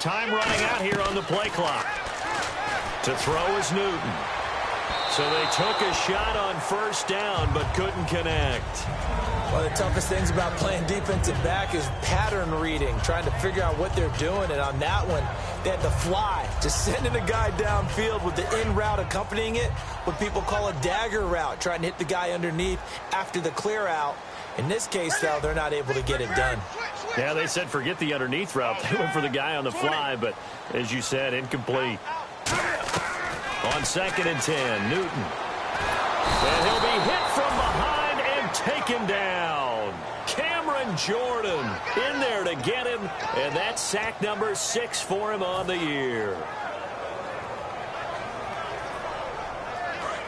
Time running out here on the play clock. To throw is Newton. So they took a shot on first down but couldn't connect. One of the toughest things about playing defensive back is pattern reading, trying to figure out what they're doing. And on that one, they had to fly, just sending a guy downfield with the in route accompanying it, what people call a dagger route, trying to hit the guy underneath after the clear out. In this case, though, they're not able to get it done. Yeah, they said forget the underneath route. They went for the guy on the fly, but as you said, incomplete. On 2nd and 10, Newton. And he'll be hit from behind and taken down. Cameron Jordan in there to get him, and that's sack number 6 for him on the year.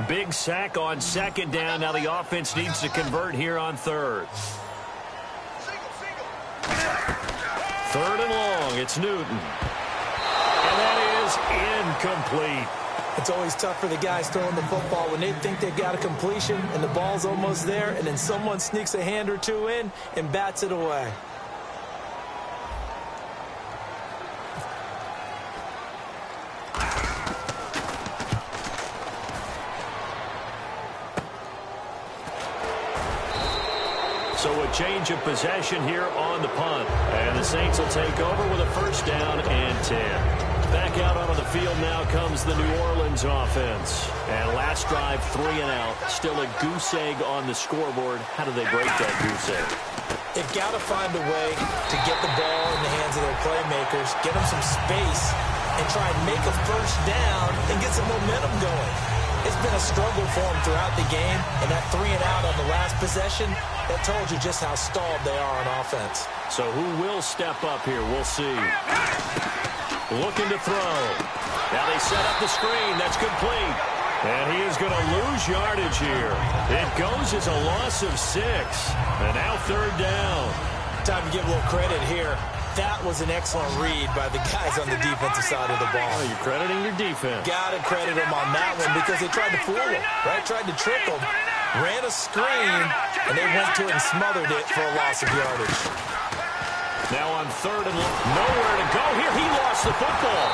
Big sack on 2nd down. Now the offense needs to convert here on 3rd. 3rd and long, it's Newton. And that is incomplete. It's always tough for the guys throwing the football when they think they've got a completion and the ball's almost there, and then someone sneaks a hand or two in and bats it away. So a change of possession here on the punt. And the Saints will take over with a first down and 10. Back out onto the field now comes the New Orleans offense. And last drive, 3 and out. Still a goose egg on the scoreboard. How do they break that goose egg? They've got to find a way to get the ball in the hands of their playmakers, get them some space, and try and make a first down and get some momentum going. It's been a struggle for them throughout the game, and that 3 and out on the last possession, that told you just how stalled they are on offense. So who will step up here? We'll see. Looking to throw. Now they set up the screen. That's complete. And he is going to lose yardage here. It goes as a loss of 6. And now 3rd down. Time to give a little credit here. That was an excellent read by the guys on the defensive side of the ball. Oh, you're crediting your defense. Got to credit them on that one because they tried to fool them, right? Tried to trick them. Ran a screen, and they went to it and smothered it for a loss of yardage. Now on 3rd and long. Nowhere to go here. He lost the football.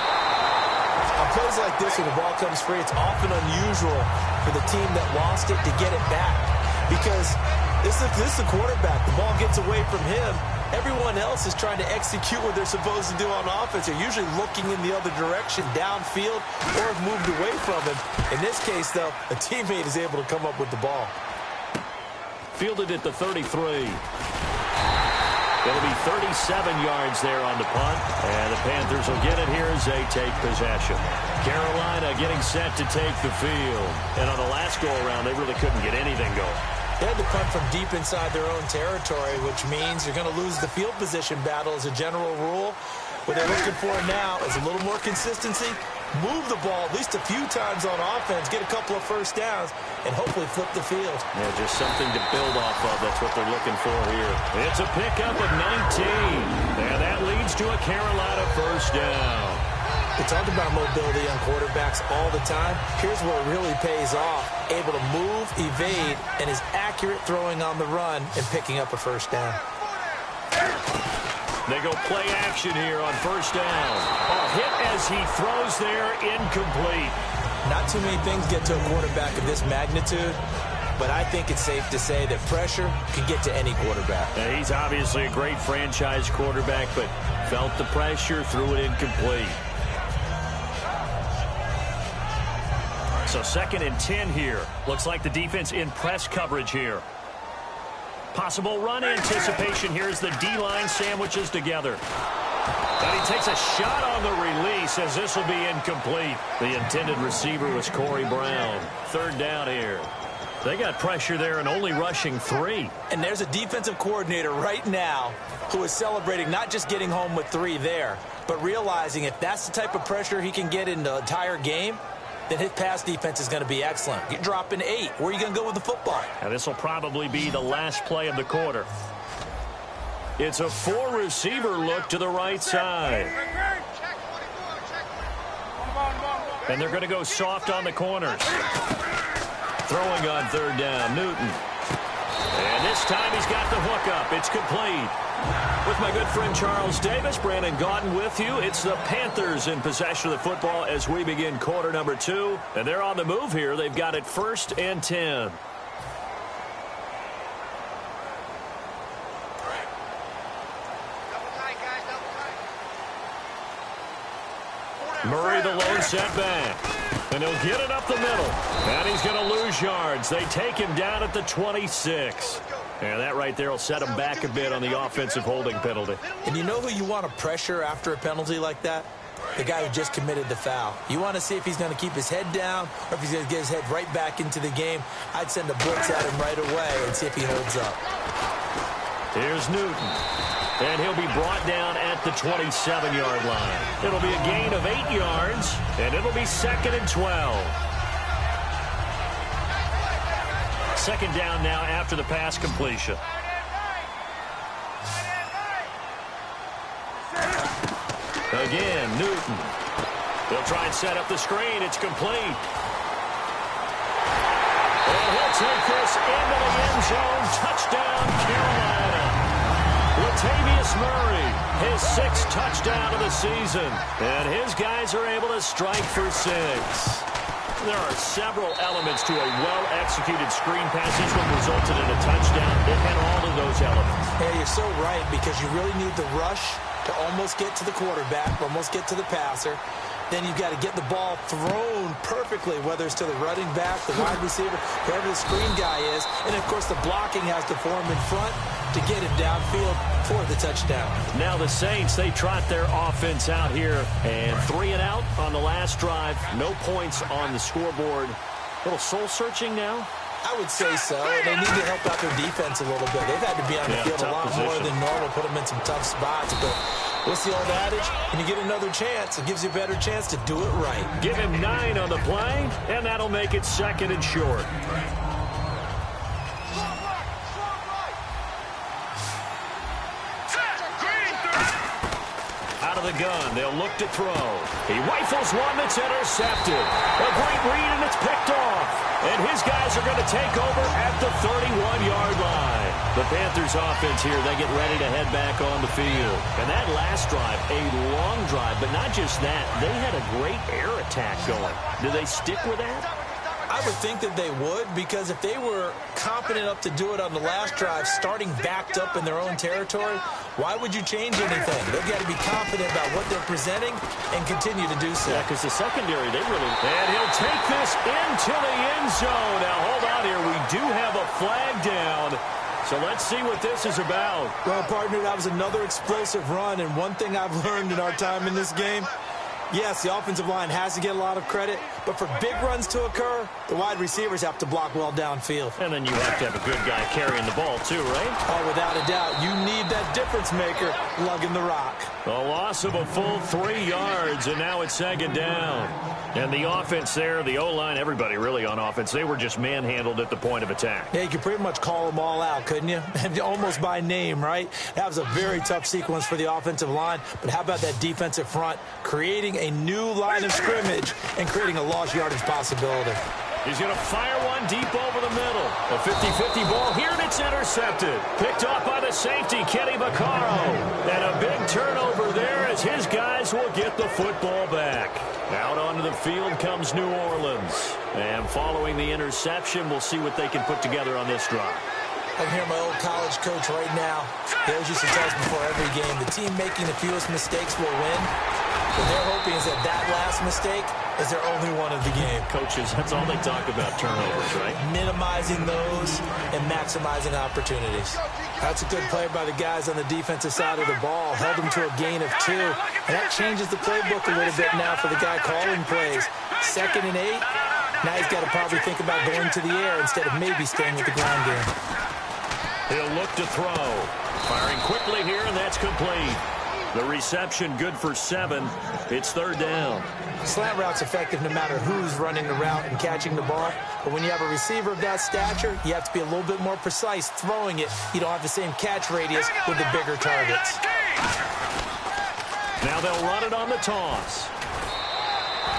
On plays like this, when the ball comes free, it's often unusual for the team that lost it to get it back. Because this is the quarterback. The ball gets away from him. Everyone else is trying to execute what they're supposed to do on offense. They're usually looking in the other direction, downfield, or have moved away from him. In this case, though, a teammate is able to come up with the ball. Fielded at the 33. It'll be 37 yards there on the punt. And the Panthers will get it here as they take possession. Carolina getting set to take the field. And on the last go-around, they really couldn't get anything going. They had to punt from deep inside their own territory, which means you're going to lose the field position battle as a general rule. What they're looking for now is a little more consistency, move the ball at least a few times on offense, get a couple of first downs, and hopefully flip the field. Yeah, just something to build off of. That's what they're looking for here. It's a pickup of 19, and that leads to a Carolina first down. We talk about mobility on quarterbacks all the time. Here's where it really pays off. Able to move, evade, and is accurate throwing on the run and picking up a first down. They go play action here on first down. A hit as he throws there, incomplete. Not too many things get to a quarterback of this magnitude, but I think it's safe to say that pressure can get to any quarterback. Yeah, he's obviously a great franchise quarterback, but felt the pressure, threw it incomplete. So 2nd and 10 here. Looks like the defense in press coverage here. Possible run anticipation here as the D-line sandwiches together. But he takes a shot on the release as this will be incomplete. The intended receiver was Corey Brown. 3rd down here. They got pressure there and only rushing 3. And there's a defensive coordinator right now who is celebrating not just getting home with 3 there, but realizing if that's the type of pressure he can get in the entire game, then his pass defense is going to be excellent. You're dropping 8. Where are you going to go with the football? Now this will probably be the last play of the quarter. It's a 4-receiver look to the right side. And they're going to go soft on the corners. Throwing on 3rd down, Newton. And This time he's got the hook up. It's complete. With my good friend Charles Davis, Brandon Gaudin with you. It's the Panthers in possession of the football as we begin quarter number 2. And they're on the move here. They've got it 1st and 10. Murray, the lone setback. And he'll get it up the middle. And he's going to lose yards. They take him down at the 26. And that right there will set him back a bit on the offensive holding penalty. And you know who you want to pressure after a penalty like that? The guy who just committed the foul. You want to see if he's going to keep his head down or if he's going to get his head right back into the game. I'd send a blitz at him right away and see if he holds up. Here's Newton. And he'll be brought down at the 27-yard line. It'll be a gain of 8 yards, and it'll be 2nd and 12. Second down now after the pass completion. Again, Newton. They'll try and set up the screen. It's complete. And he'll take this into the end zone. Touchdown, Carolina. Latavius Murray, his 6th touchdown of the season. And his guys are able to strike for 6. There are several elements to a well-executed screen pass. This one resulted in a touchdown. It had all of those elements. Yeah, you're so right, because you really need the rush to almost get to the quarterback, almost get to the passer. Then you've got to get the ball thrown perfectly, whether it's to the running back, the wide receiver, whoever the screen guy is. And, of course, the blocking has to form in front to get him downfield for the touchdown. Now the Saints, they trot their offense out here. And 3 and out on the last drive. No points on the scoreboard. A little soul-searching now. I would say so, and they need to help out their defense a little bit. They've had to be on the field a lot more than normal, put them in some tough spots. But what's the old adage? When you get another chance, it gives you a better chance to do it right. Give him 9 on the play, and that'll make it 2nd and short. Out of the gun, they'll look to throw. He rifles one that's intercepted. A great read, and it's picked off. And his guys are going to take over at the 31-yard line. The Panthers offense here, they get ready to head back on the field. And that last drive, a long drive, but not just that. They had a great air attack going. Do they stick with that? I would think that they would, because if they were confident enough to do it on the last drive, starting backed up in their own territory, why would you change anything? They've got to be confident about what they're presenting and continue to do so. Yeah, because the secondary, they really... And he'll take this into the end zone. Now, hold on here. We do have a flag down. So let's see what this is about. Well, partner, that was another explosive run, and one thing I've learned in our time in this game, yes, the offensive line has to get a lot of credit, but for big runs to occur, the wide receivers have to block well downfield. And then you have to have a good guy carrying the ball too, right? Oh, without a doubt. You need that difference maker lugging the rock. A loss of a full 3 yards, and now it's 2nd down. And the offense there, the O-line, everybody really on offense, they were just manhandled at the point of attack. Yeah, you could pretty much call them all out, couldn't you? Almost by name, right? That was a very tough sequence for the offensive line, but how about that defensive front, creating a new line of scrimmage and creating a lost yardage possibility. He's going to fire one deep over the middle. A 50-50 ball here, and it's intercepted. Picked off by the safety, Kenny Vaccaro. And a big turnover there as his guys will get the football back. Out onto the field comes New Orleans. And following the interception, we'll see what they can put together on this drive. I can hear my old college coach right now. He always used to tell us before every game, the team making the fewest mistakes will win. What they're hoping is that last mistake is their only one of the game. Coaches, that's all they talk about, turnovers, right? Minimizing those and maximizing opportunities. That's a good play by the guys on the defensive side of the ball. Held them to a gain of 2. And that changes the playbook a little bit now for the guy calling plays. 2nd and 8. Now he's got to probably think about going to the air instead of maybe staying with the ground game. He'll look to throw. Firing quickly here, and that's complete. The reception good for 7. It's 3rd down. Slant route's effective no matter who's running the route and catching the ball. But when you have a receiver of that stature, you have to be a little bit more precise throwing it. You don't have the same catch radius with the bigger targets. Now they'll run it on the toss.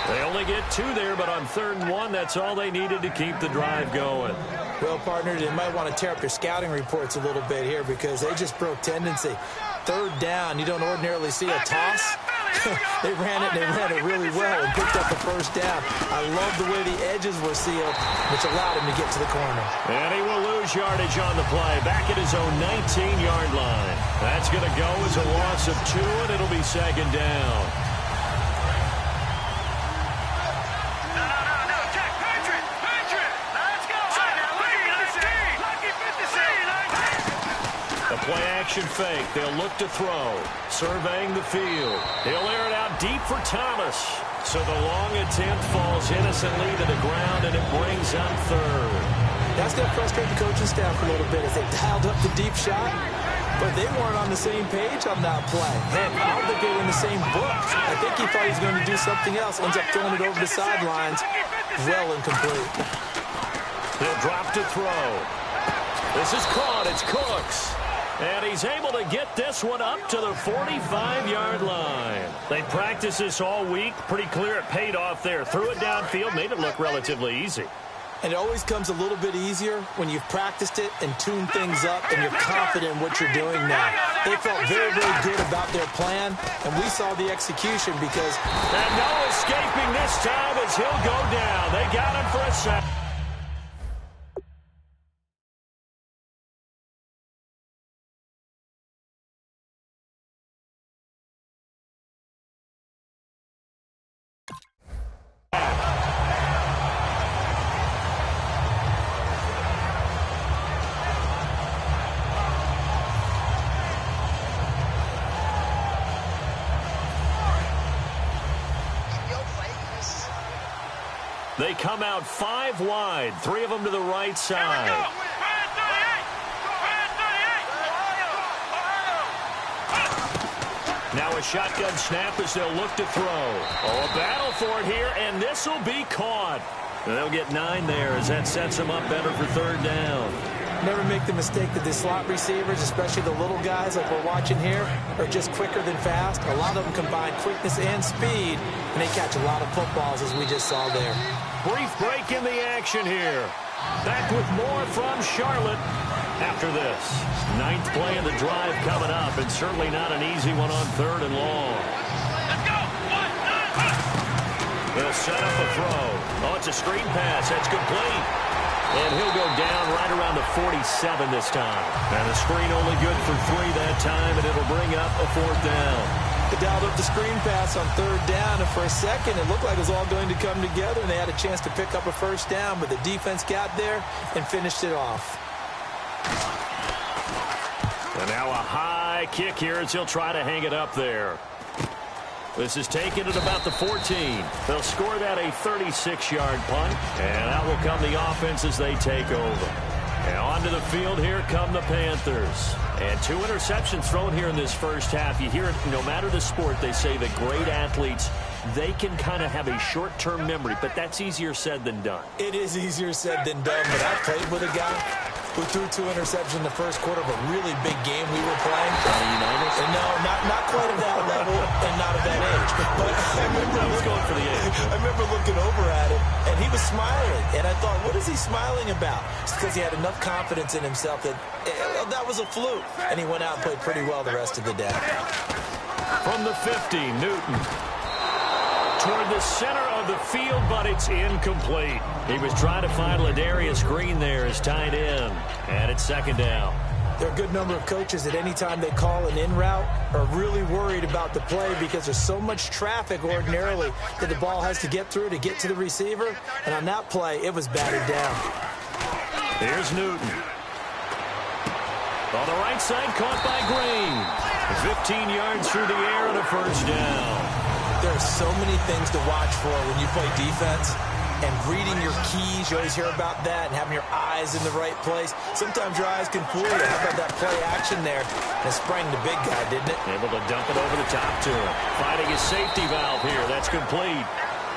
They only get 2 there, but on 3rd and 1, that's all they needed to keep the drive going. Well, partner, they might want to tear up their scouting reports a little bit here because they just broke tendency. Third down, you don't ordinarily see a toss. They ran it really well and picked up the first down. I love the way the edges were sealed, which allowed him to get to the corner. And he will lose yardage on the play, back at his own 19-yard line. That's going to go as a loss of 2, and it'll be second down. Play-action fake. They'll look to throw. Surveying the field. He'll air it out deep for Thomas. So the long attempt falls innocently to the ground, and it brings up third. That's going to frustrate the coaching staff a little bit as they dialed up the deep shot, but they weren't on the same page on that play. Heck, I don't think they were in the same book. I think he thought he was going to do something else. Ends up throwing it over the sidelines. Well incomplete. He'll drop to throw. This is caught. It's Cooks. And he's able to get this one up to the 45-yard line. They practiced this all week. Pretty clear it paid off there. Threw it downfield, made it look relatively easy. And it always comes a little bit easier when you've practiced it and tuned things up and you're confident in what you're doing now. They felt very, very good about their plan, and we saw the execution because... And no escaping this time as he'll go down. They got him for a sack. They come out 5 wide, 3 of them to the right side. Now a shotgun snap as they'll look to throw. Oh, a battle for it here, and this will be caught. And they'll get 9 there as that sets them up better for third down. Never make the mistake that the slot receivers, especially the little guys like we're watching here, are just quicker than fast. A lot of them combine quickness and speed, and they catch a lot of footballs as we just saw there. Brief break in the action here. Back with more from Charlotte after this. 9th play of the drive coming up, and certainly not an easy one on 3rd and long. Let's go! 1, 2, They'll set up a throw. Oh, it's a screen pass. That's complete. And he'll go down right around the 47 this time. And the screen only good for 3 that time, and it'll bring up a 4th down. They dialed up the screen pass on 3rd down, and for a second it looked like it was all going to come together, and they had a chance to pick up a 1st down, but the defense got there and finished it off. And now a high kick here as he'll try to hang it up there. This is taken at about the 14. They'll score that a 36-yard punt, and out will come the offense as they take over. And onto the field here come the Panthers. And 2 interceptions thrown here in this first half. You hear it, no matter the sport, they say that great athletes, they can kind of have a short-term memory, but that's easier said than done. It is easier said than done, but I played with a guy who threw 2 interceptions in the first quarter of a really big game we were playing. And no, not quite at that level and not at that age. But I remember looking over at him, and he was smiling. And I thought, what is he smiling about? It's because he had enough confidence in himself that that was a fluke. And he went out and played pretty well the rest of the day. From the 50, Newton. Toward the center of the field, but it's incomplete. He was trying to find Ladarius Green there as tight end, and it's 2nd down. There are a good number of coaches that any time they call an in route are really worried about the play because there's so much traffic ordinarily that the ball has to get through to get to the receiver, and on that play, it was batted down. Here's Newton. On the right side, caught by Green. 15 yards through the air and a 1st down. There are so many things to watch for when you play defense, and reading your keys, you always hear about that, and having your eyes in the right place. Sometimes your eyes can fool you. How about that play action there? And it sprang the big guy, didn't it? Able to dump it over the top to him. Finding his safety valve here. That's complete.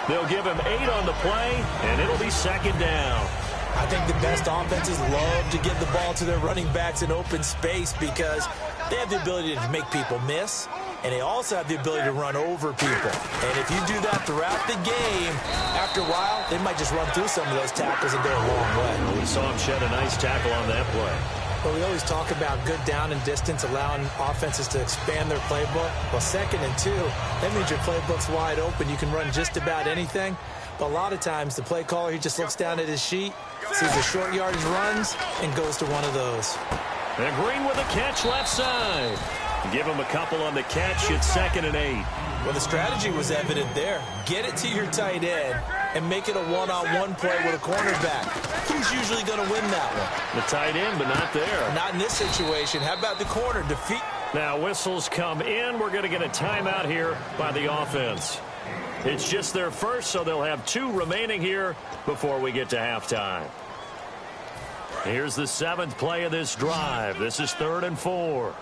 They'll give him 8 on the play, and it'll be 2nd down. I think the best offenses love to give the ball to their running backs in open space because they have the ability to make people miss, and they also have the ability to run over people. And if you do that throughout the game, after a while, they might just run through some of those tackles and go a long way. Well, we saw him shed a nice tackle on that play. But we always talk about good down and distance, allowing offenses to expand their playbook. Well, 2nd and 2, that means your playbook's wide open. You can run just about anything. But a lot of times, the play caller, he just looks down at his sheet, sees the short yardage runs, and goes to one of those. And Green with a catch left side. Give him a couple on the catch. It's 2nd and 8. Well, the strategy was evident there. Get it to your tight end and make it a one-on-one play with a cornerback. Who's usually going to win that one? The tight end, but not there. Not in this situation. How about the corner? Defeat. Now whistles come in. We're going to get a timeout here by the offense. It's just their first, so they'll have 2 remaining here before we get to halftime. Here's the 7th play of this drive. This is 3rd and 4.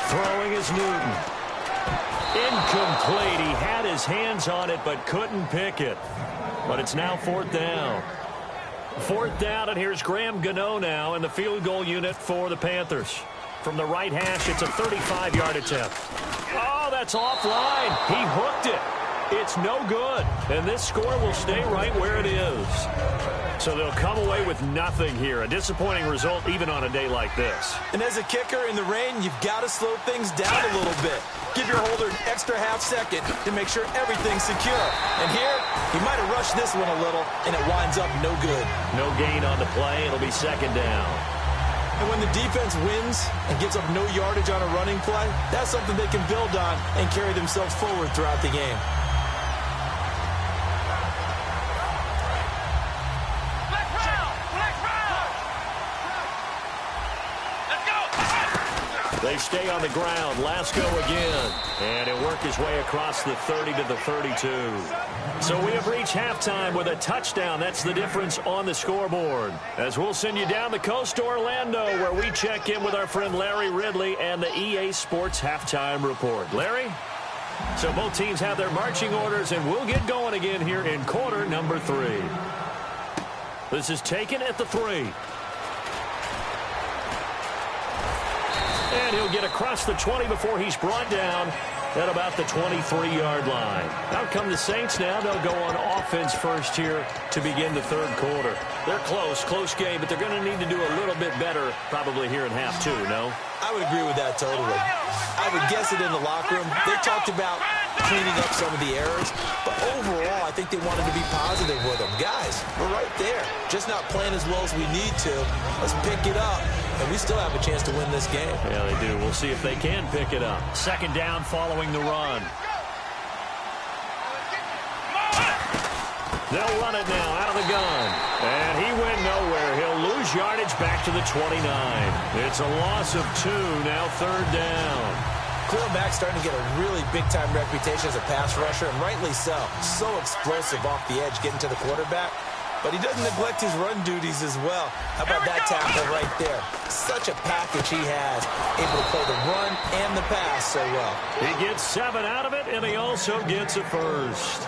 Throwing is Newton. Incomplete. He had his hands on it but couldn't pick it. But it's now 4th down. 4th down, and here's Graham Gano now in the field goal unit for the Panthers. From the right hash, it's a 35-yard attempt. Oh, that's offline. He hooked it. It's no good. And this score will stay right where it is. So they'll come away with nothing here. A disappointing result even on a day like this. And as a kicker in the rain, you've got to slow things down a little bit. Give your holder an extra half second to make sure everything's secure. And here, he might have rushed this one a little, and it winds up no good. No gain on the play. It'll be 2nd down. And when the defense wins and gives up no yardage on a running play, that's something they can build on and carry themselves forward throughout the game. They stay on the ground. Lasco again. And he'll work his way across the 30 to the 32. So we have reached halftime with a touchdown. That's the difference on the scoreboard. As we'll send you down the coast to Orlando, where we check in with our friend Larry Ridley and the EA Sports Halftime Report. Larry? So both teams have their marching orders, and we'll get going again here in quarter number 3. This is taken at the 3. And he'll get across the 20 before he's brought down at about the 23-yard line. Out come the Saints now. They'll go on offense first here to begin the 3rd quarter. They're close game, but they're going to need to do a little bit better probably here in half 2, no? I would agree with that totally. I would guess it in the locker room. They talked about cleaning up some of the errors, but overall, I think they wanted to be positive with them. Guys, we're right there. Just not playing as well as we need to. Let's pick it up, and we still have a chance to win this game. Yeah, they do. We'll see if they can pick it up. 2nd down following the run. They'll run it now out of the gun. And he went nowhere. He'll lose yardage back to the 29. It's a loss of 2, now 3rd down. Khalil Mack's starting to get a really big-time reputation as a pass rusher, and rightly so. So explosive off the edge getting to the quarterback. But he doesn't neglect his run duties as well. How about that tackle right there? Such a package he has, able to play the run and the pass so well. He gets 7 out of it, and he also gets a first.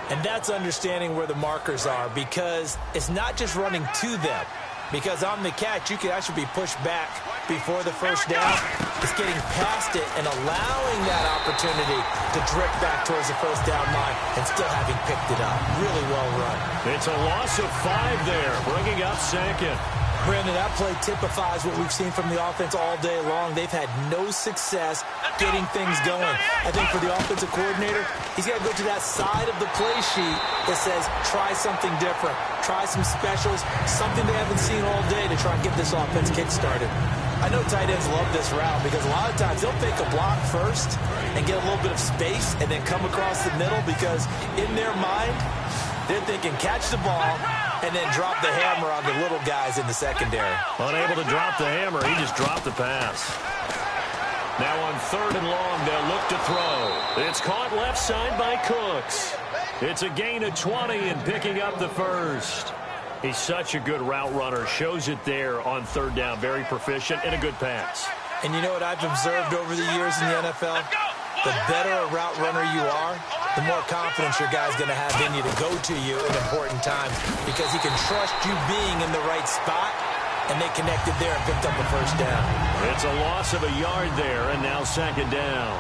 And that's understanding where the markers are, because it's not just running to them. Because on the catch, you could actually be pushed back before the first down. It's getting past it and allowing that opportunity to drift back towards the first down line and still having picked it up. Really well run. It's a loss of 5 there, bringing up 2nd. Brandon, that play typifies what we've seen from the offense all day long. They've had no success getting things going. I think for the offensive coordinator, he's got to go to that side of the play sheet that says, try something different. Try some specials, something they haven't seen all day to try and get this offense kick-started. I know tight ends love this route because a lot of times they'll fake a block first and get a little bit of space and then come across the middle because in their mind, they're thinking catch the ball and then drop the hammer on the little guys in the secondary. Unable to drop the hammer, he just dropped the pass. Now on 3rd and long, they'll look to throw. It's caught left side by Cooks. It's a gain of 20 and picking up the first. He's such a good route runner. Shows it there on 3rd down. Very proficient and a good pass. And you know what I've observed over the years in the NFL? The better a route runner you are, the more confidence your guy's going to have in you to go to you in important times because he can trust you being in the right spot, and they connected there and picked up a first down. It's a loss of a yard there, and now second down.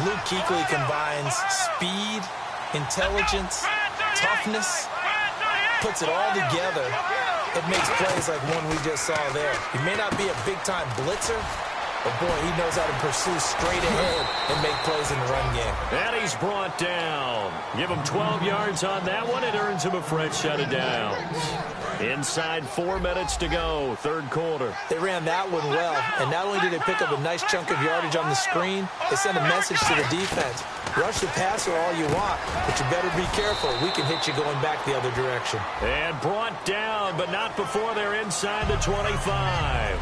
Luke Kuechly combines speed, intelligence, toughness, puts it all together. It makes plays like one we just saw there. He may not be a big-time blitzer, but, boy, he knows how to pursue straight ahead and make plays in the run game. And he's brought down. Give him 12 yards on that one. It earns him a fresh set of downs. Inside 4 minutes to go, third quarter. They ran that one well, and not only did they pick up a nice chunk of yardage on the screen, they sent a message to the defense. Rush the passer all you want, but you better be careful. We can hit you going back the other direction. And brought down, but not before they're inside the 25.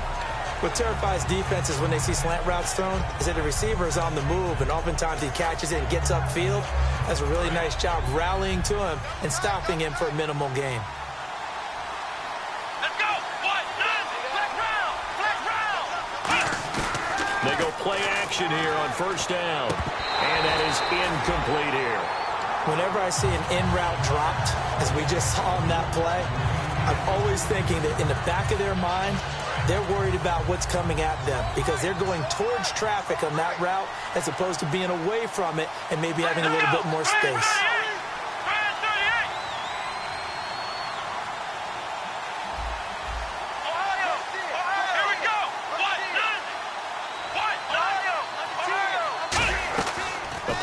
What terrifies defenses when they see slant routes thrown is that the receiver is on the move, and oftentimes he catches it and gets upfield. That's a really nice job rallying to him and stopping him for a minimal gain. They go play action here on first down. And that is incomplete here. Whenever I see an in-route dropped, as we just saw on that play, I'm always thinking that in the back of their mind, they're worried about what's coming at them because they're going towards traffic on that route as opposed to being away from it and maybe having a little bit more space.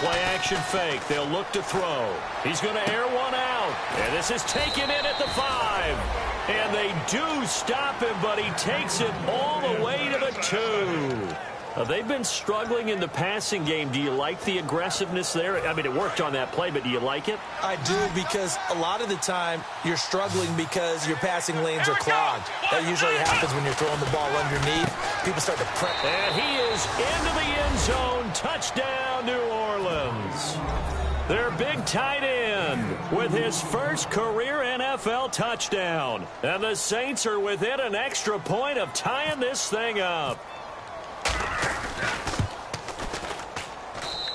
Play-action fake. They'll look to throw. He's going to air one out. And this is taken in at the 5. And they do stop him, but he takes it all the way to the 2. They've been struggling in the passing game. Do you like the aggressiveness there? I mean, it worked on that play, but do you like it? I do, because a lot of the time you're struggling because your passing lanes are clogged. That usually happens when you're throwing the ball underneath. People start to prep. And he is into the end zone. Touchdown, New Orleans. Their big tight end with his first career NFL touchdown. And the Saints are within an extra point of tying this thing up.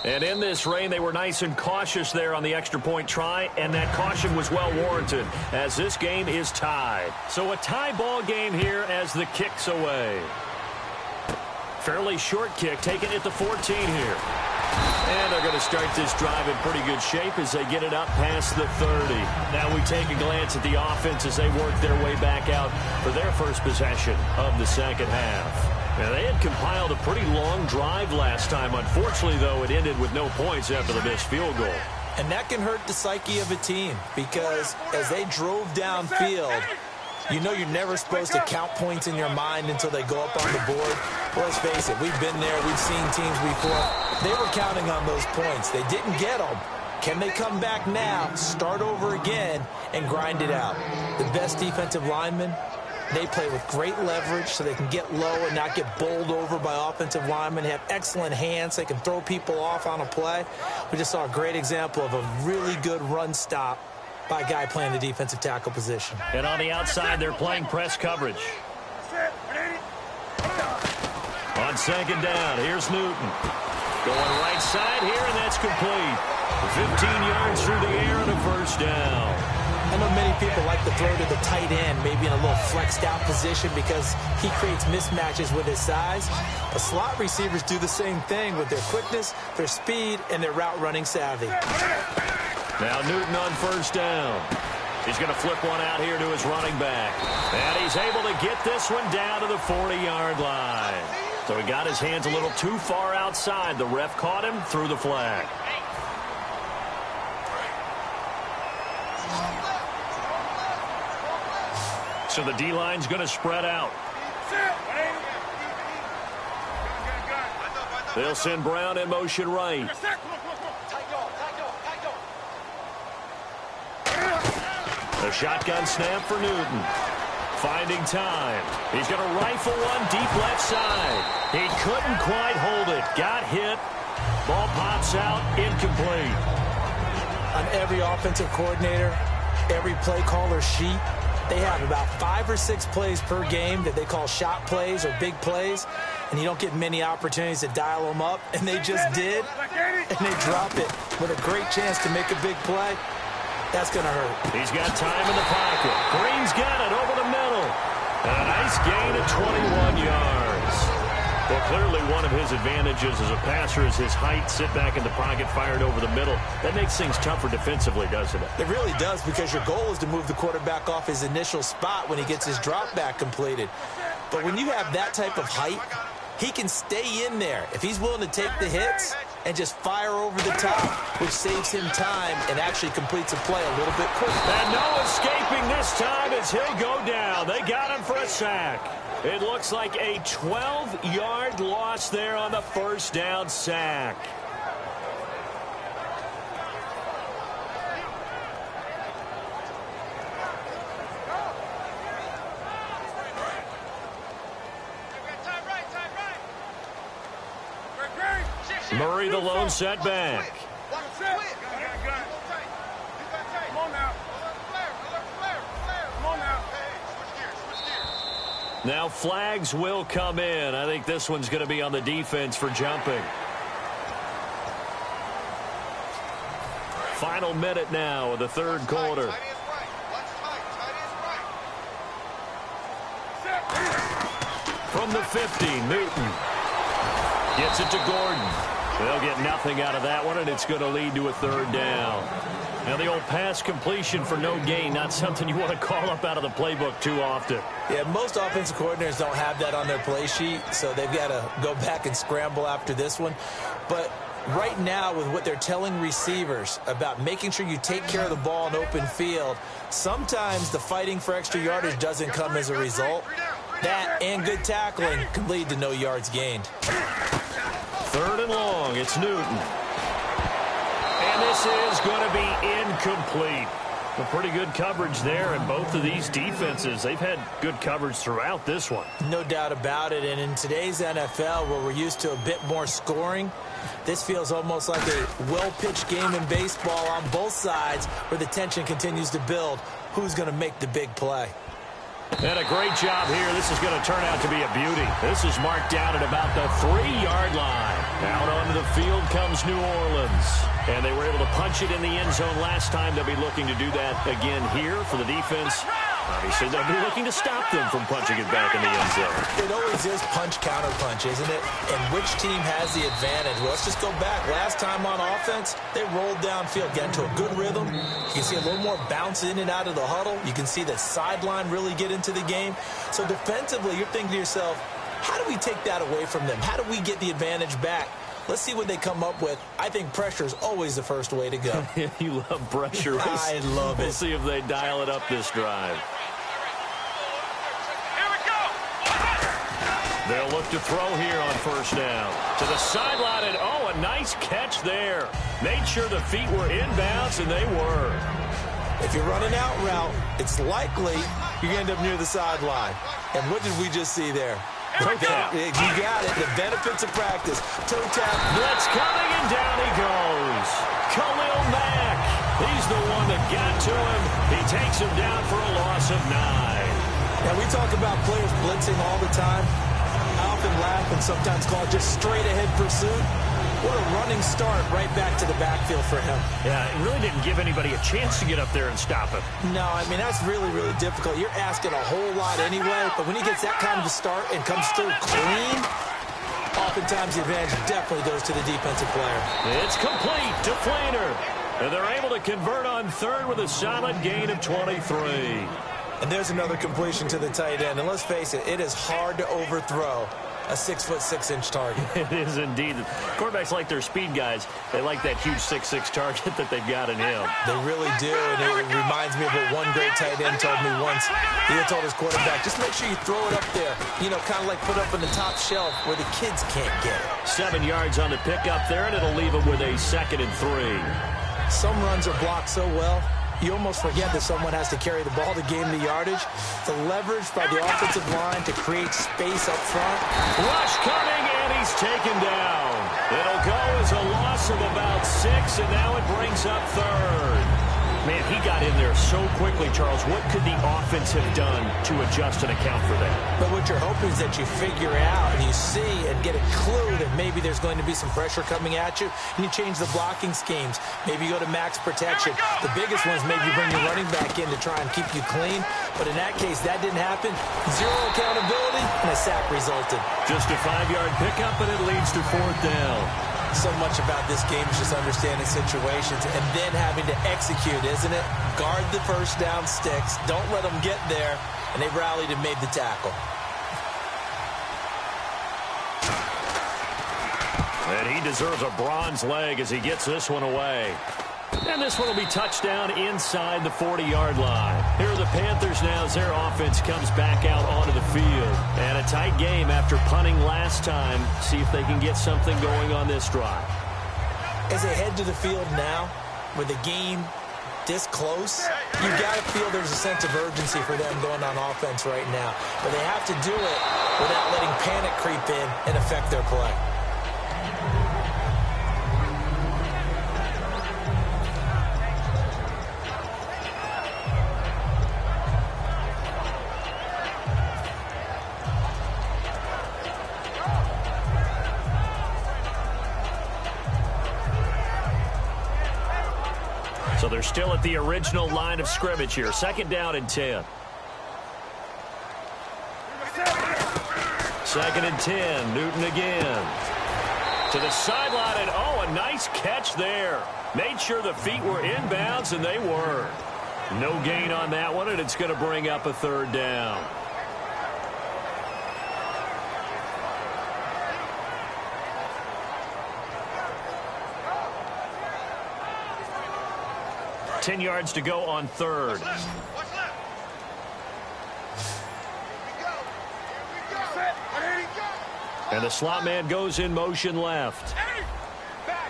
And in this rain, they were nice and cautious there on the extra point try, and that caution was well warranted as this game is tied. So a tie ball game here as the kick's away. Fairly short kick, taken at the 14 here. And they're going to start this drive in pretty good shape as they get it up past the 30. Now we take a glance at the offense as they work their way back out for their first possession of the second half. Now, they had compiled a pretty long drive last time. Unfortunately, though, it ended with no points after the missed field goal. And that can hurt the psyche of a team because as they drove downfield, you know you're never supposed to count points in your mind until they go up on the board. Well, let's face it, we've been there. We've seen teams before. They were counting on those points. They didn't get them. Can they come back now, start over again, and grind it out? The best defensive linemen, they play with great leverage so they can get low and not get bowled over by offensive linemen. They have excellent hands. They can throw people off on a play. We just saw a great example of a really good run stop by a guy playing the defensive tackle position. And on the outside, they're playing press coverage. On second down, here's Newton. Going right side here, and that's complete. 15 yards through the air and a first down. I know many people like to throw to the tight end, maybe in a little flexed out position because he creates mismatches with his size. But slot receivers do the same thing with their quickness, their speed, and their route running savvy. Now Newton on first down. He's going to flip one out here to his running back. And he's able to get this one down to the 40-yard line. So he got his hands a little too far outside. The ref caught him, threw the flag. So the D-line's going to spread out. They'll send Brown in motion right. A shotgun snap for Newton. Finding time. He's going to rifle one deep left side. He couldn't quite hold it. Got hit. Ball pops out. Incomplete. On every offensive coordinator, every play caller sheet, they have about 5 or 6 plays per game that they call shot plays or big plays. and you don't get many opportunities to dial them up, and they just did, and they drop it with a great chance to make a big play, that's going to hurt. He's got time in the pocket. Green's got it over the middle. And a nice gain of 21 yards. Well, clearly one of his advantages as a passer is his height. Sit back in the pocket, fired over the middle. That makes things tougher defensively, doesn't it? It really does, because your goal is to move the quarterback off his initial spot when he gets his drop back completed. But when you have that type of height, he can stay in there if he's willing to take the hits and just fire over the top, which saves him time and actually completes a play a little bit quicker. And no escaping this time as he'll go down. They got him for a sack. It looks like a 12-yard loss there on the first down sack. Murray the lone setback. Now flags will come in. I think this one's going to be on the defense for jumping. Final minute now of the third quarter. From the 50, Newton gets it to Gordon. They'll get nothing out of that one, and it's going to lead to a third down. Now, the old pass completion for no gain, not something you want to call up out of the playbook too often. Yeah, most offensive coordinators don't have that on their play sheet, so they've got to go back and scramble after this one. But right now, with what they're telling receivers about making sure you take care of the ball in open field, sometimes the fighting for extra yardage doesn't come as a result. That and good tackling can lead to no yards gained. Third and long, it's Newton. And this is going to be incomplete. A pretty good coverage there, and both of these defenses, they've had good coverage throughout this one. No doubt about it, and in today's NFL, where we're used to a bit more scoring, this feels almost like a well-pitched game in baseball on both sides, where the tension continues to build. Who's going to make the big play? And a great job here. This is going to turn out to be a beauty. This is marked down at about the 3-yard line. Out onto the field comes New Orleans. And they were able to punch it in the end zone last time. They'll be looking to do that again here for the defense. Obviously, they'll be looking to stop them from punching it back in the end zone. It always is punch-counter-punch, isn't it? And which team has the advantage? Well, let's just go back. Last time on offense, they rolled downfield, got into a good rhythm. You can see a little more bounce in and out of the huddle. You can see the sideline really get into the game. So defensively, you're thinking to yourself, how do we take that away from them? How do we get the advantage back? Let's see what they come up with. I think pressure is always the first way to go. You love pressure. I love it. We'll see if they dial it up this drive. They'll look to throw here on first down. To the sideline, and oh, a nice catch there. Made sure the feet were inbounds, and they were. If you're running out route, it's likely you're going to end up near the sideline. And what did we just see there? Toe tap. You got it. The benefits of practice. Toe tap. Blitz coming, and down he goes. Khalil Mack. He's the one that got to him. He takes him down for a loss of 9. Now, we talk about players blitzing all the time. I often laugh and sometimes call it just straight-ahead pursuit. What a running start right back to the backfield for him. Yeah, it really didn't give anybody a chance to get up there and stop him. No, I mean, that's really, really difficult. You're asking a whole lot anyway, but when he gets that kind of a start and comes through clean, oftentimes the advantage definitely goes to the defensive player. It's complete to Flainer. And they're able to convert on third with a solid gain of 23. And there's another completion to the tight end. And let's face it, it is hard to overthrow a 6'6" target. It is indeed. Quarterbacks like their speed guys. They like that huge 6'6" target that they've got in him. They really do, and it reminds me of what one great tight end told me once. He had told his quarterback, just make sure you throw it up there, you know, kind of like put up on the top shelf where the kids can't get it. 7 yards on the pickup there, and it'll leave him with a 2nd and 3. Some runs are blocked so well, you almost forget that someone has to carry the ball to gain the yardage. The leverage by the offensive line to create space up front. Rush coming, and he's taken down. It'll go as a loss of about 6, and now it brings up third. Man, he got in there so quickly, Charles. What could the offense have done to adjust and account for that? But what you're hoping is that you figure out and you see get a clue that maybe there's going to be some pressure coming at you, and you change the blocking schemes. Maybe you go to max protection. The biggest ones maybe bring your running back in to try and keep you clean. But in that case, that didn't happen. Zero accountability, and a sack resulted. Just a 5-yard pickup, and it leads to 4th down. So much about this game is just understanding situations and then having to execute, isn't it? Guard the first down sticks. Don't let them get there. And they rallied and made the tackle. And he deserves a bronze leg as he gets this one away. And this one will be touchdown inside the 40-yard line. Here are the Panthers now as their offense comes back out onto the field. And a tight game after punting last time. See if they can get something going on this drive. As they head to the field now, with the game this close, you got to feel there's a sense of urgency for them going on offense right now. But they have to do it without letting panic creep in and affect their play. So they're still at the original line of scrimmage here. 2nd down and 10. 2nd and 10. Newton again. To the sideline, and a nice catch there. Made sure the feet were inbounds, and they were. No gain on that one, and it's going to bring up a 3rd down. Ten yards to go on 3rd. And the slot man goes in motion left. Back.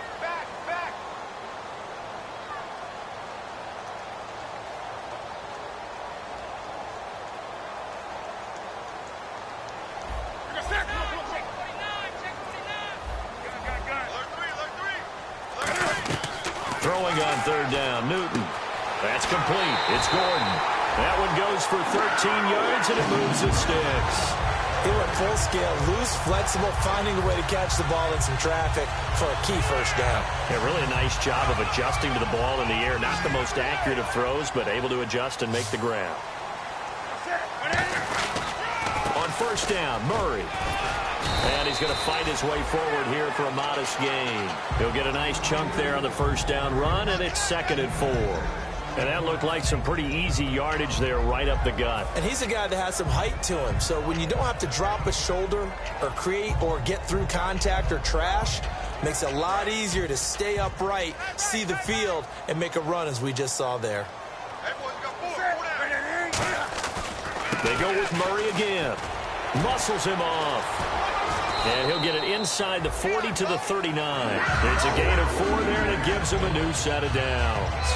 Throwing on 3rd down, Newton. That's complete. It's Gordon. That one goes for 13 yards, and it moves the sticks. He went full scale, loose, flexible, finding a way to catch the ball in some traffic for a key 1st down. Yeah, really a nice job of adjusting to the ball in the air. Not the most accurate of throws, but able to adjust and make the grab. On 1st down, Murray. And he's going to fight his way forward here for a modest gain. He'll get a nice chunk there on the 1st down run, and it's 2nd and 4. And that looked like some pretty easy yardage there right up the gut. And he's a guy that has some height to him. So when you don't have to drop a shoulder or create or get through contact or trash, makes it a lot easier to stay upright, see the field, and make a run as we just saw there. They go with Murray again. Muscles him off. And he'll get it inside the 40 to the 39. It's a gain of 4 there, and it gives him a new set of downs.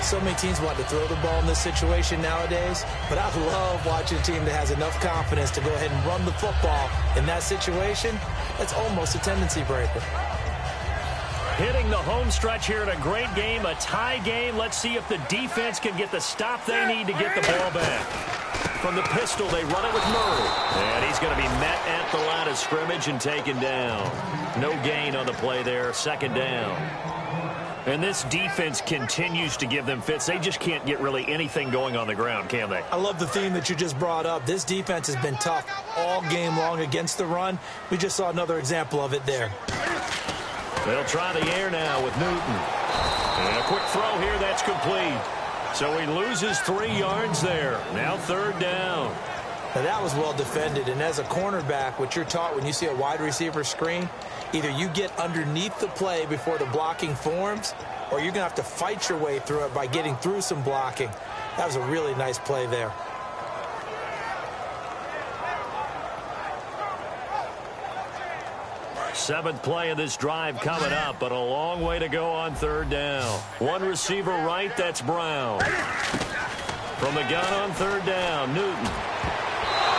So many teams want to throw the ball in this situation nowadays, but I love watching a team that has enough confidence to go ahead and run the football in that situation. That's almost a tendency breaker. Hitting the home stretch here in a great game, a tie game. Let's see if the defense can get the stop they need to get the ball back. From the pistol, they run it with Murray. And he's going to be met at the line of scrimmage and taken down. No gain on the play there, 2nd down. And this defense continues to give them fits. They just can't get really anything going on the ground, can they? I love the theme that you just brought up. This defense has been tough all game long against the run. We just saw another example of it there. They'll try the air now with Newton. And a quick throw here, that's complete. So he loses 3 yards there. Now 3rd down. Now that was well defended, and as a cornerback, what you're taught when you see a wide receiver screen, either you get underneath the play before the blocking forms, or you're going to have to fight your way through it by getting through some blocking. That was a really nice play there. Seventh play of this drive coming up, but a long way to go on 3rd down. One receiver right, that's Brown. From the gun on 3rd down, Newton.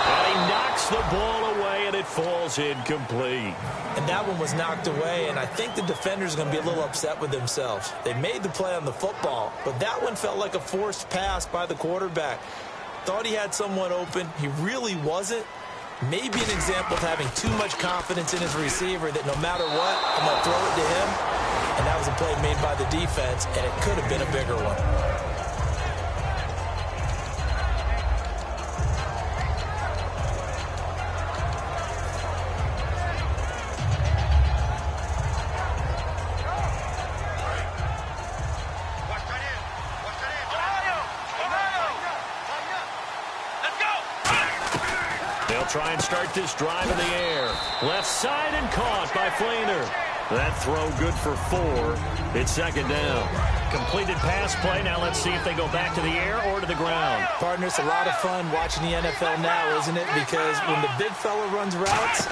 And he knocks the ball away, and it falls incomplete. And that one was knocked away, and I think the defender's going to be a little upset with themselves. They made the play on the football, but that one felt like a forced pass by the quarterback. Thought he had someone open. He really wasn't. Maybe an example of having too much confidence in his receiver that no matter what, I'm going to throw it to him. And that was a play made by the defense, and it could have been a bigger one. Try and start this drive in the air. Left side and caught by Flainer. That throw good for 4. It's second down. Completed pass play. Now let's see if they go back to the air or to the ground. Partner, it's a lot of fun watching the NFL now, isn't it? Because when the big fella runs routes,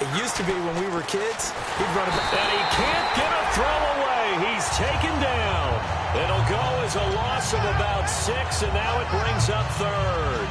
it used to be when we were kids, he'd run about. And he can't get a throw away. He's taken down. It'll go as a loss of about 6, and now it brings up third.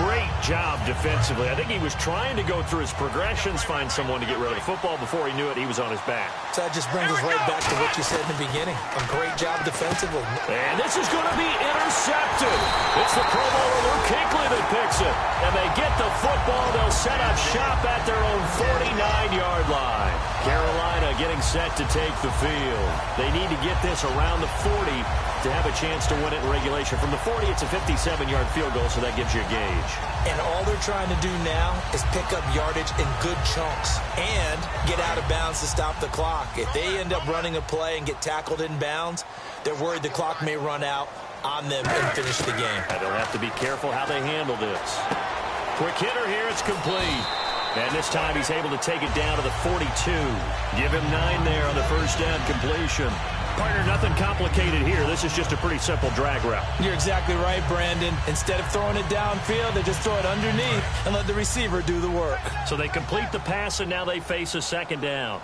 Great job defensively. I think he was trying to go through his progressions, find someone to get rid of the football. Before he knew it, he was on his back. So that just brings us right back to what you said in the beginning. A great job defensively. And this is going to be intercepted. It's the Pro Bowler Luke Kuechly that picks it. And they get the football. They'll set up shop at their own 49-yard line. Carolina getting set to take the field. They need to get this around the 40 to have a chance to win it in regulation. From the 40, it's a 57-yard field goal, so that gives you a gauge. And all they're trying to do now is pick up yardage in good chunks and get out of bounds to stop the clock. If they end up running a play and get tackled in bounds, they're worried the clock may run out on them and finish the game. And they'll have to be careful how they handle this. Quick hitter here, it's complete. And this time he's able to take it down to the 42. Give him 9 there on the first down completion. Partner, nothing complicated here. This is just a pretty simple drag route. You're exactly right, Brandon. Instead of throwing it downfield, they just throw it underneath and let the receiver do the work. So they complete the pass, and now they face a second down.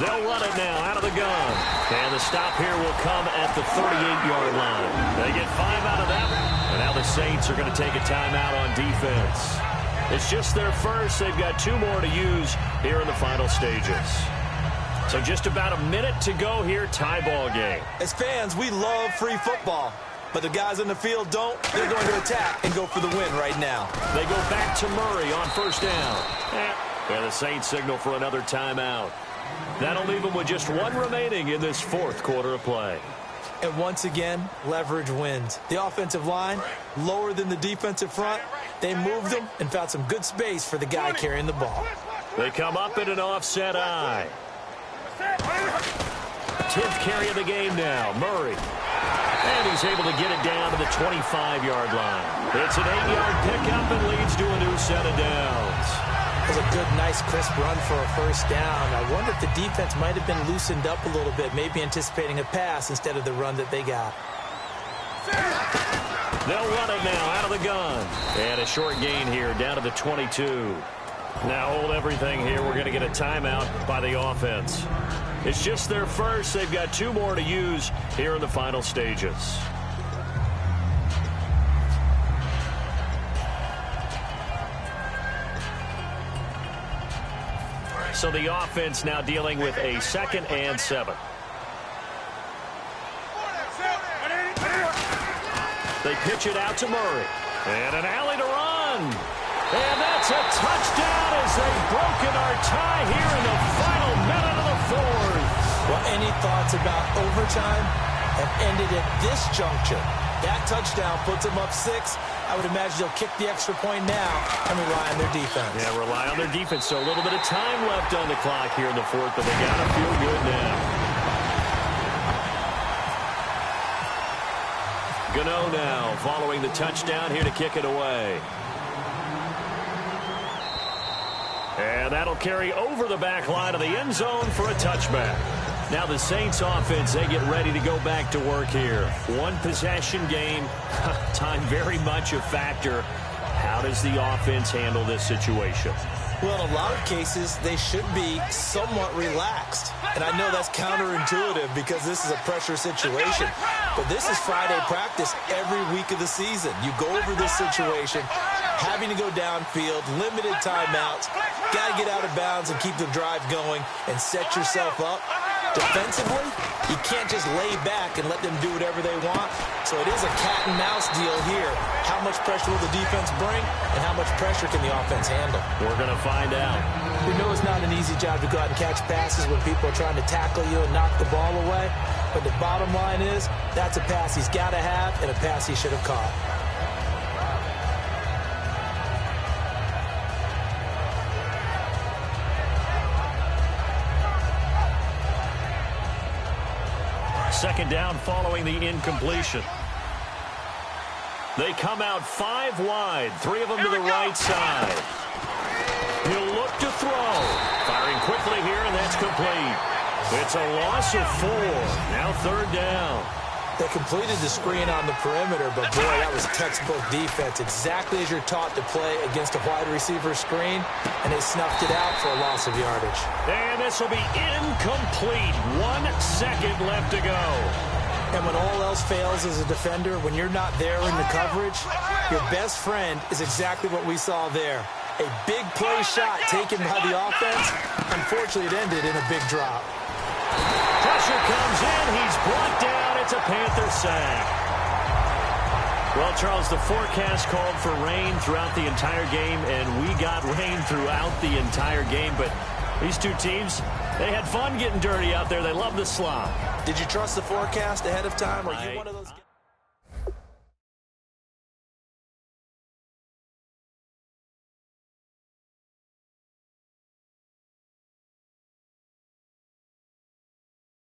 They'll run it now out of the gun. And the stop here will come at the 38-yard line. They get 5 out of that one. And now the Saints are going to take a timeout on defense. It's just their first. They've got 2 more to use here in the final stages. So just about a minute to go here, tie ball game. As fans, we love free football. But the guys on the field don't. They're going to attack and go for the win right now. They go back to Murray on first down. And the Saints signal for another timeout. That'll leave them with just 1 remaining in this 4th quarter of play. And once again, leverage wins. The offensive line, lower than the defensive front. They moved them and found some good space for the guy carrying the ball. They come up in an offset eye. 10th carry of the game now, Murray. And he's able to get it down to the 25-yard line. It's an 8-yard pickup and leads to a new set of downs. It was a good, nice, crisp run for a first down. I wonder if the defense might have been loosened up a little bit, maybe anticipating a pass instead of the run that they got. They'll run it now out of the gun. And a short gain here down to the 22. Now hold everything here. We're going to get a timeout by the offense. It's just their first. They've got 2 more to use here in the final stages. So the offense now dealing with a 2nd and 7. They pitch it out to Murray. And an alley to run. And that's a touchdown as they've broken our tie here in the final minute of the 4th. Well, any thoughts about overtime have ended at this juncture. That touchdown puts them up 6. I would imagine they'll kick the extra point now and rely on their defense. Yeah, rely on their defense. So a little bit of time left on the clock here in the 4th, but they got to feel good now. Gano now following the touchdown here to kick it away. And that'll carry over the back line of the end zone for a touchback. Now the Saints offense, they get ready to go back to work here. 1 possession game, time very much a factor. How does the offense handle this situation? Well, in a lot of cases, they should be somewhat relaxed. And I know that's counterintuitive because this is a pressure situation. But this is Friday practice every week of the season. You go over this situation, having to go downfield, limited timeouts, got to get out of bounds and keep the drive going and set yourself up defensively, you can't just lay back and let them do whatever they want. So it is a cat-and-mouse deal here. How much pressure will the defense bring, and how much pressure can the offense handle? We're going to find out. We know it's not an easy job to go out and catch passes when people are trying to tackle you and knock the ball away. But the bottom line is, that's a pass he's got to have and a pass he should have caught. Second down following the incompletion. They come out 5 wide, 3 of them to the right side. He'll look to throw. Firing quickly here, and that's complete. It's a loss of 4. Now third down. They completed the screen on the perimeter, but boy, that was textbook defense. Exactly as you're taught to play against a wide receiver screen, and they snuffed it out for a loss of yardage. And this will be incomplete. 1 second left to go. And when all else fails as a defender, when you're not there in the coverage, your best friend is exactly what we saw there. A big play shot taken by the offense. Unfortunately, it ended in a big drop. Pressure comes in. He's brought down. It's a Panther sack. Well, Charles, the forecast called for rain throughout the entire game, and we got rain throughout the entire game. But these two teams, they had fun getting dirty out there. They love the slop. Did you trust the forecast ahead of time? Are you one of those guys?